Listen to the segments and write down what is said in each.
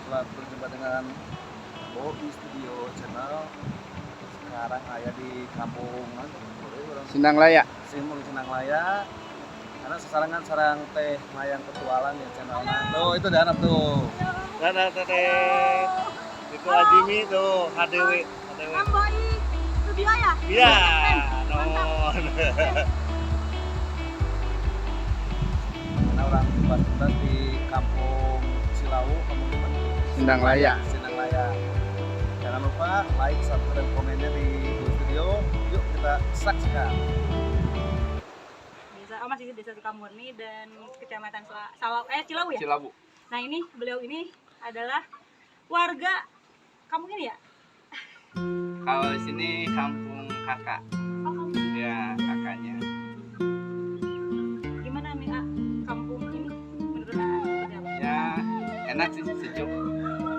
Selamat berjumpa dengan Bobby Studio Channel. Sekarang saya di kampung Sindang Laya. Sindang Laya. Karena sesarangan sarang teh mayang petualang ya channelnya. Tuh itu danap tuh. Dadah teh. Itu Ajimi tuh HDW. Amboi Studio ya? Iya. Non. Karena orang Batutas di kampung Cilawu, kampung mana? Sindang Laya. Sindang Laya. Jangan lupa like, subscribe, dan komennya di Studio. Yuk kita saksikan. Masih di Desa Sukamurni dan Kecamatan Cilawu ya? Cilawu. Nah beliau ini adalah warga kampung ini ya? Kalau di sini kampung kakak. Oh, kampung. Ya, kakaknya. Gimana nih kampung ini menurut Anda? Ya, enak sih, sejuk.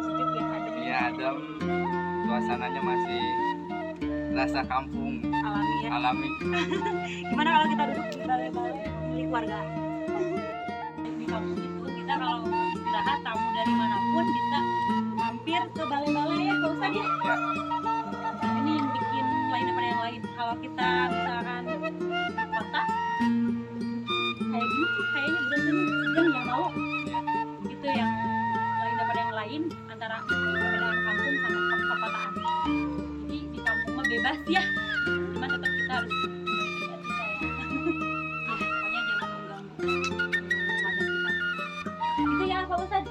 Sejuk ya, adem. Iya, adem. Suasananya masih rasa kampung Alami ya. alami. Gimana kalau kita duduk di balai-balai milik warga? Di kampung itu kita kalau istirahat, tamu dari manapun bisa mampir ke balai-balai ya, Pak Ustadz ya? Ya. Ini yang bikin lain daripada yang lain. Kalau kita misalkan di kota kayak gini tuh kayaknya berasa sedang yang mau itu yang lain daripada yang lain antara perbedaan kampung sama perkotaan. Jadi di kampung mah bebas ya, cuma tetap kita harus memiliki etika ya. Pokoknya jangan mengganggu warga sekitar. Itu ya Pak Ustadz.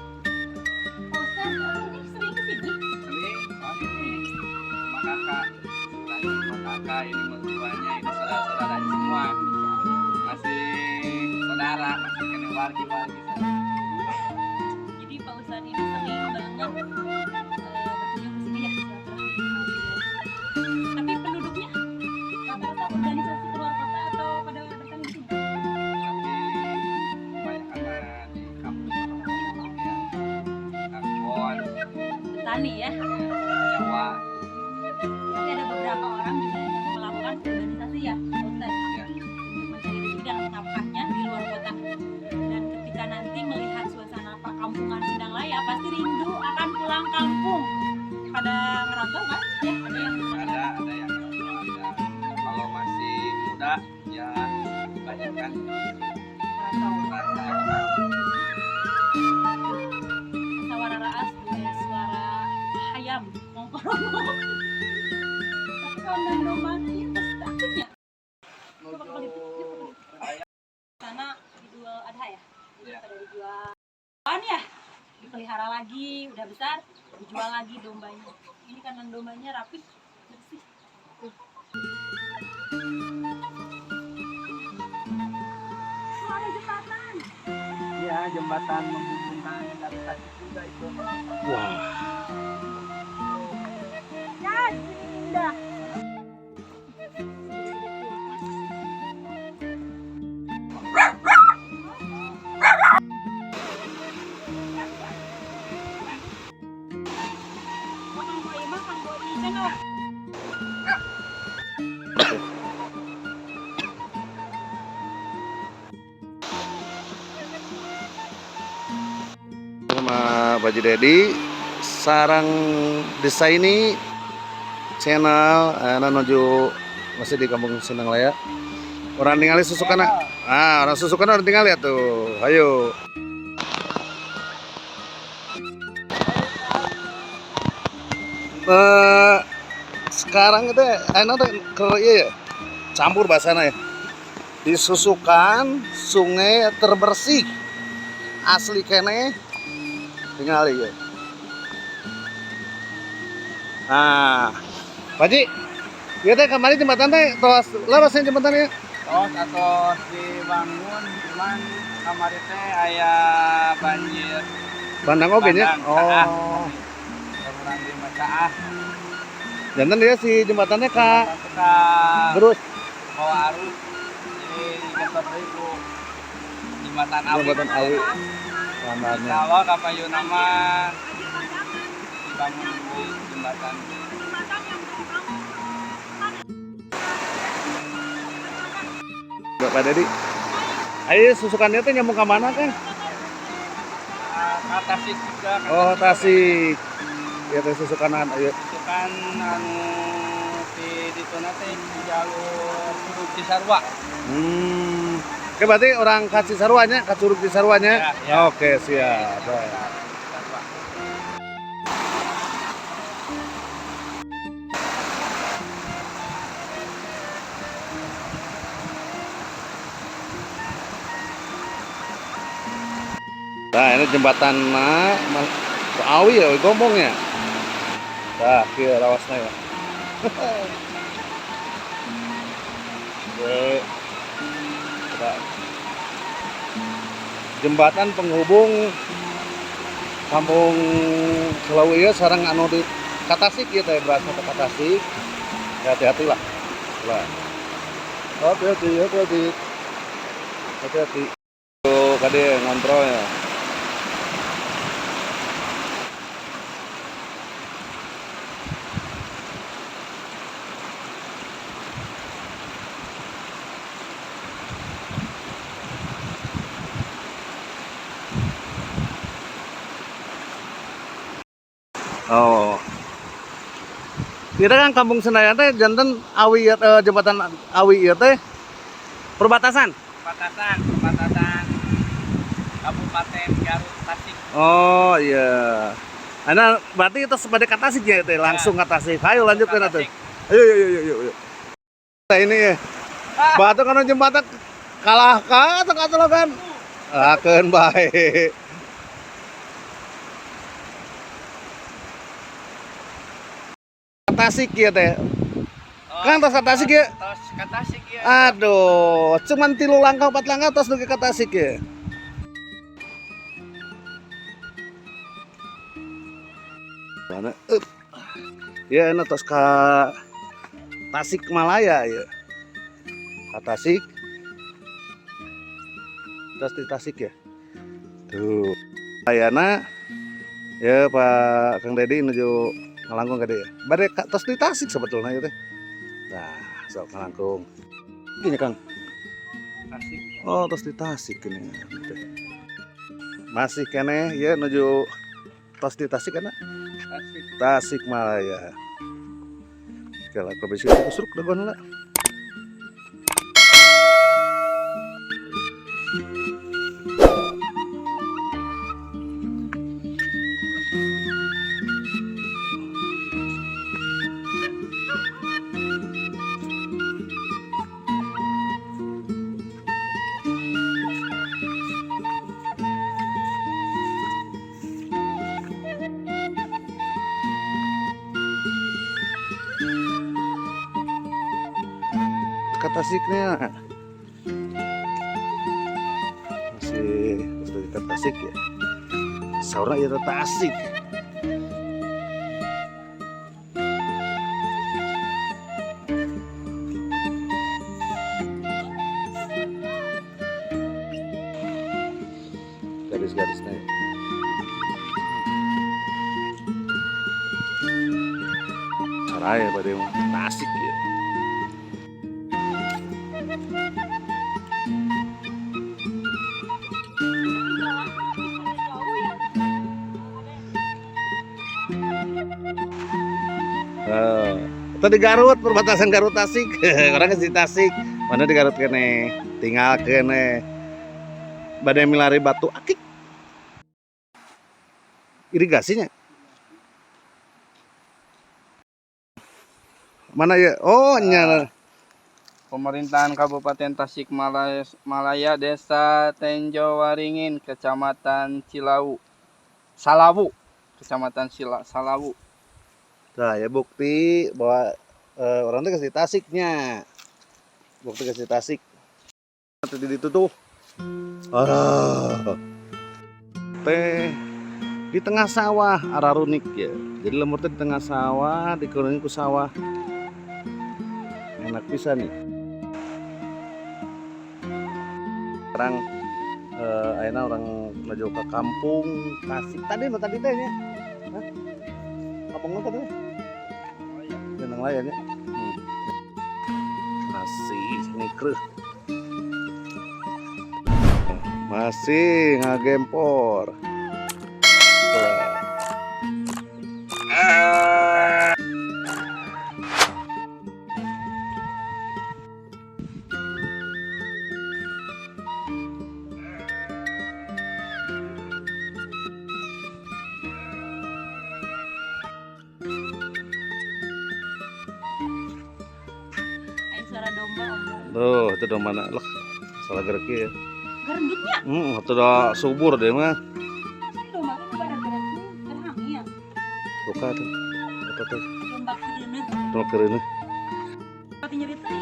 Pak Ustadz ini sering kesini? Sering, soalnya ini rumah kakak. Nah, rumah kakak ini mertuanya ini saudara-saudara semua. Masih saudara, masih kena wargi-wargi. Jadi Pak Ustadz ini sering banget berkunjung ke sini ya, silaturahmi. Tapi penduduknya rata-rata organisasi keluar kota atau pada datang di sini? Tapi kebanyakan di kampung ya, Karbon, Petani ya. Jawa. Tapi ada beberapa orang juga yang melakukan organisasi ya, Pak Ustadz, Ya. untuk mencari rezeki dan nafkahnya di luar kota. Dan ketika nanti melihat suasana perkampungan Sindang Laya, pasti rindu akan pulang kampung. Pada ngerantau kan? Ya, ada yang Ada yang ada. Kalau masih muda ya banyak kan ngerantau. Sawara raas budaya suara ayam ngongkrong. Tapi kalau dan domba ini pasti takutnya. Coba ke begitu, yuk ke begitu. Sana dijual adha ya? Iya. Pada dijual apaan ya? Dipelihara lagi, udah besar, dijual lagi dombanya. Ini kandang dombanya rapi, bersih. Tuh. Oh, ada jembatan. Ya, jembatan menghubungkan dari Tasik juga itu. wah. Ya, di sini indah. Sama Baji Dedi, sarang desa ini channel menuju masih di kampung Sindang Laya. Orang tinggal susukan orang susukan orang tinggal ya tuh. Ayo. Sekarang itu enak ya, campur bahasanya ya. Disusukan sungai terbersih asli kene tinggal ya. Nah, Pak Ji, ya teh kemarin jembatan teh tos larasnya jembatannya. Tos atau dibangun cuman kamari teh aya banjir. Bandang oge nya. Oh. Kurang di Macaah. Jantan dia si jembatannya ka terus bawa arus. Jadi digentot deui ku jembatan Awi. jembatan Awi. Insya Kamarnya. Allah kapayu nama dibangun di jembatan. Pak Dedi. Ayo susukannya teh nyambung ke mana kan? Ke Tasik juga. Oh, Tasik. Ya teh susukanan ayo. Susukan anu di tuna teh di jalur Curug Cisarua. Oke, berarti orang Cisarwanya, Curug Cisarwanya. Ya. Oke, siap. Baik. Cisarua. Nah, ini jembatan Awi ya, gombongnya. Nah, kia rawasnya ya. Oke. Nah. Jembatan penghubung kampung Selawi ya sarang anu di Katasik ya teh berasa ke Katasik. Ya, hati-hati lah. Lah. Hati-hati. Hati-hati. Tuh, kade ngontrolnya. Oh. Kita kan Kampung Senayan teh janten Awi jembatan Awi ieu teh perbatasan. Perbatasan Kabupaten Garut Tasik. Oh iya. Ana berarti itu sebagai ka Tasik ya teh, langsung ka Tasik. Ayo lanjutkan atuh. Tasik. Ayo. Nah, ini ya. Batu kana jembatan kalah ka atau kan? Akeun bae. Tasik ya teh. Kan tos ka Tasik ya. Tos ka Tasik ya. Aduh, cuman 3 langkah 4 langkah tos dugi ka Tasik ya. Mana? Ya, ini tos ka Tasik Malaya ya. Ka Tasik. Tos di Tasik ya. Tuh. Ayana ya Pak Kang Dedi menuju Ngalangkung gede ya. Bade tos di Tasik sebetulnya itu. Nah, sok Ngalangkung. Gini Kang. Tasik. Oh, tos di Tasik ini. Masih kene ya menuju tos di Tasik kana? Tasik. Tasik Malaya. Kalau ke besi kusruk dagon lah. Ke Tasiknya masih dari ke Tasik ya. Saura ya Tasik. Garis-garisnya. Saraya pada yang Tasik ya. Atau di Garut, perbatasan Garut Tasik. Orang di Tasik, mana di Garut kene, tinggal kene. Badai milari batu akik. Irigasinya. Mana ya? Oh, nya. Pemerintahan Kabupaten Tasikmalaya, Desa Tenjo Waringin, Kecamatan Salawu, Kecamatan Salawu. Nah, ya bukti bahwa orang itu kasih Tasiknya. Bukti kasih Tasik. Tadi itu tuh. Teh di tengah sawah ararunik ya. Jadi lemur teh di tengah sawah, dikelilingi ku sawah. Enak bisa nih. Sekarang ayeuna orang menuju ke kampung Tasik. Tadi tehnya. Hah? Kampung tadi? Jeneng layan ya. Tasik nikreuh. masih ngagempor. Ayo suara domba omong. Tuh, itu udah mana lah. Salah gerak ya. Gerendutnya. Itu udah subur deh mah. Masa domba kan udah pada geraknya gerhami ya. Buka tuh. Apa tuh? Domba kerenet. Tuh keren. Pati nyeri teh.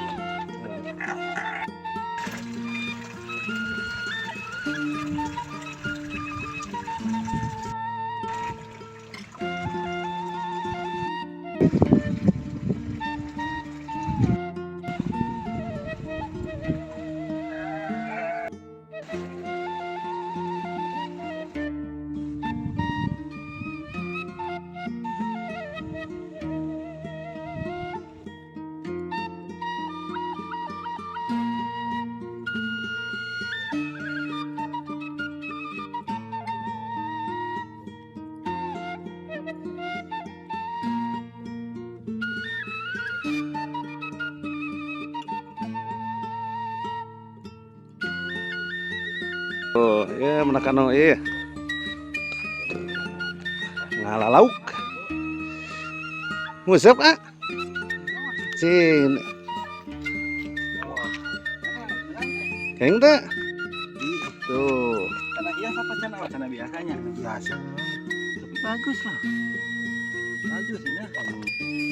Oh, ya menekan oh iya. Ngalah lauk. Ngusap ah. Cin. Keng teh. Tuh. Karena iya apa cana biasanya biasa. Tapi bagus lah. Bagus ini.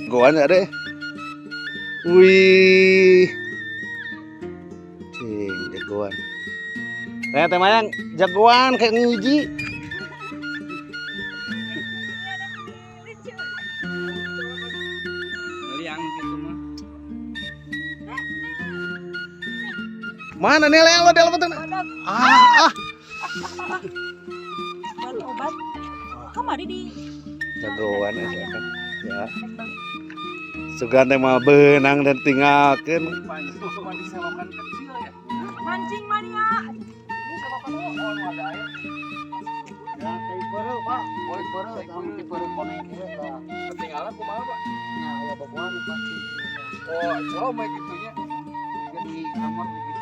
Goan ya deh. Wih. Cing, jagoan. Teh teh mayang jagoan kayak nguji. Liang gitu mah. Mana nih yang lo dalam betul? Ah. Baru obat. Kemarin di Jagoan aja kan. Ya. Sugan teh mah beunang dan tinggalkeun. Cuma disewakan kecil ya. mancing mania. Ini sewakan oh ada air. Ya kayak baru Pak. Boleh baru kamu di baru konek lah. Ketinggalan kumaha Pak? Nah, ya babuan pasti. Oh, coba gitunya. Jadi kamar gitu.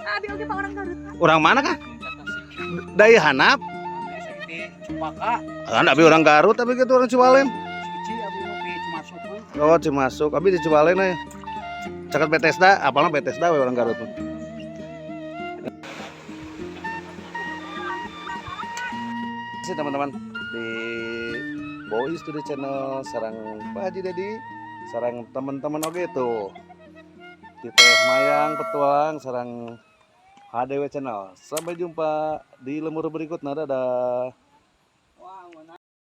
Abi oke Pak orang Garut. Orang mana kah? Daya Hanap. Cupaka. Kan abi orang Garut tapi gitu orang Ciwalen. Kecil abi ngopi cuma suku. Oh, Cimasuk. Abi di Ciwalen aja. Caket Bethesda, apalah Bethesda we orang Garut. Sih teman-teman di Boy Studio Channel sarang Pak Haji Dedi, sarang teman-teman oge tuh. Di Teh Mayang Petualang sarang HDW Channel. Sampai jumpa di lemur berikutnya. Dadah.